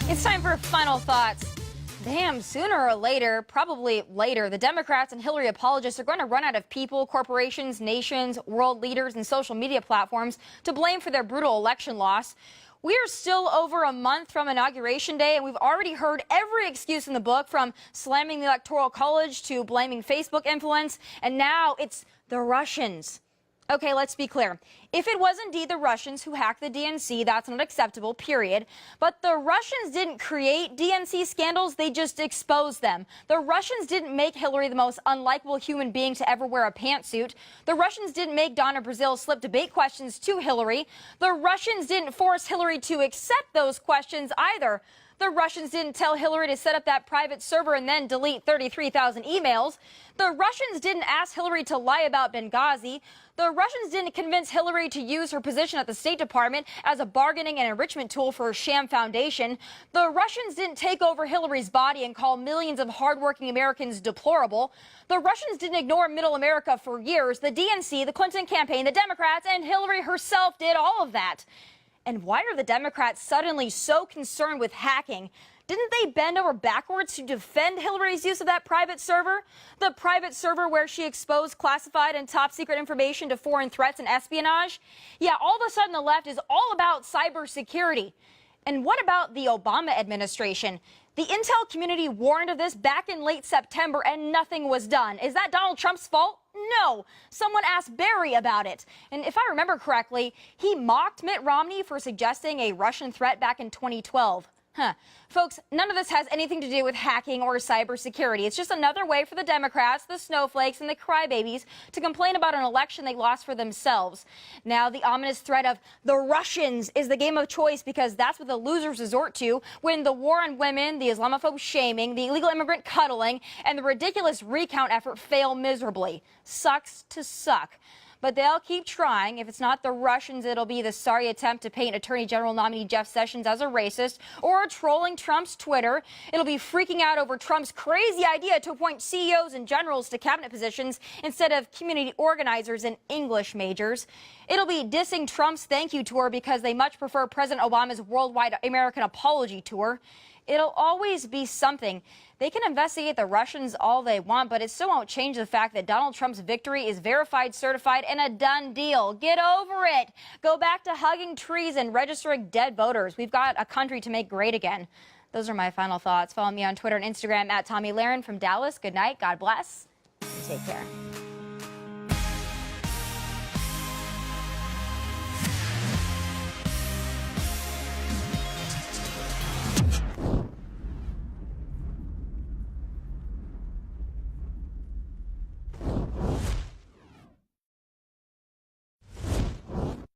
It's time for final thoughts. Damn, sooner or later, probably later, the Democrats and Hillary apologists are going to run out of people, corporations, nations, world leaders, and social media platforms to blame for their brutal election loss. We are still over a month from Inauguration Day, and we've already heard every excuse in the book, from slamming the Electoral College to blaming Facebook influence, and now it's the Russians. Okay, let's be clear. If it was indeed the Russians who hacked the DNC, that's not acceptable, period. But the Russians didn't create DNC scandals, they just exposed them. The Russians didn't make Hillary the most unlikable human being to ever wear a pantsuit. The Russians didn't make Donna Brazile slip debate questions to Hillary. The Russians didn't force Hillary to accept those questions either. The Russians didn't tell Hillary to set up that private server and then delete 33,000 emails. The Russians didn't ask Hillary to lie about Benghazi. The Russians didn't convince Hillary to use her position at the State Department as a bargaining and enrichment tool for her sham foundation. The Russians didn't take over Hillary's body and call millions of hardworking Americans deplorable. The Russians didn't ignore middle America for years. The DNC, the Clinton campaign, the Democrats, and Hillary herself did all of that. And why are the Democrats suddenly so concerned with hacking? Didn't they bend over backwards to defend Hillary's use of that private server? The private server where she exposed classified and top secret information to foreign threats and espionage? Yeah, all of a sudden the left is all about cybersecurity. And what about the Obama administration? The intel community warned of this back in late September and nothing was done. Is that Donald Trump's fault? No. Someone asked Barry about it. And if I remember correctly, he mocked Mitt Romney for suggesting a Russian threat back in 2012. Folks, none of this has anything to do with hacking or cybersecurity. It's just another way for the Democrats, the snowflakes, and the crybabies to complain about an election they lost for themselves. Now, the ominous threat of the Russians is the game of choice, because that's what the losers resort to when the war on women, the Islamophobe shaming, the illegal immigrant cuddling, and the ridiculous recount effort fail miserably. Sucks to suck. But they'll keep trying. If it's not the Russians, it'll be the sorry attempt to paint Attorney General nominee Jeff Sessions as a racist, or trolling Trump's Twitter. It'll be freaking out over Trump's crazy idea to appoint CEOs and generals to cabinet positions instead of community organizers and English majors. It'll be dissing Trump's thank you tour because they much prefer President Obama's worldwide American apology tour. It'll always be something. They can investigate the Russians all they want, but it still won't change the fact that Donald Trump's victory is verified, certified, and a done deal. Get over it. Go back to hugging trees and registering dead voters. We've got a country to make great again. Those are my final thoughts. Follow me on Twitter and Instagram at Tomi Lahren from Dallas. Good night. God bless. And take care.